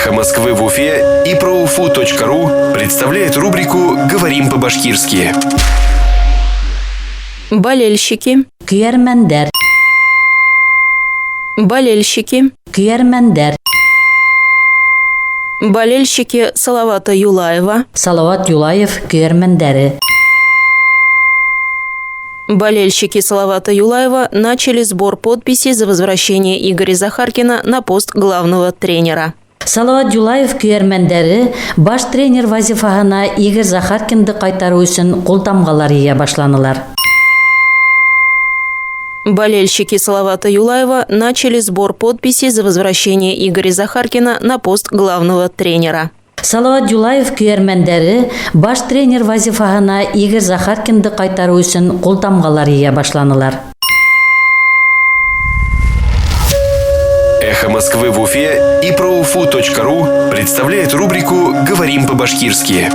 «Эхо Москвы» в Уфе и ProUFU.ru представляет рубрику «Говорим по-башкирски». Болельщики. Күйермендер. Болельщики. Күйермендер. Болельщики Салавата Юлаева. Салават Юлаев күйермендері. Болельщики Салавата Юлаева начали сбор подписей за возвращение Игоря Захаркина на пост главного тренера. Салават Юлаев күйермендері баш тренер вазифаһына Игорь Захаркинді кайтару үшін култамгалар ие башланылар. Болельщики Салавата Юлаева начали сбор подписей за возвращение Игоря Захаркина на пост главного тренера. Салават Юлаев күйермендері баш тренер вазифаһына Игорь Захаркинді кайтару үшін култамгалар ие башланылар. «Эхо Москвы» в Уфе и ProUFU.ru представляет рубрику «Говорим по-башкирски».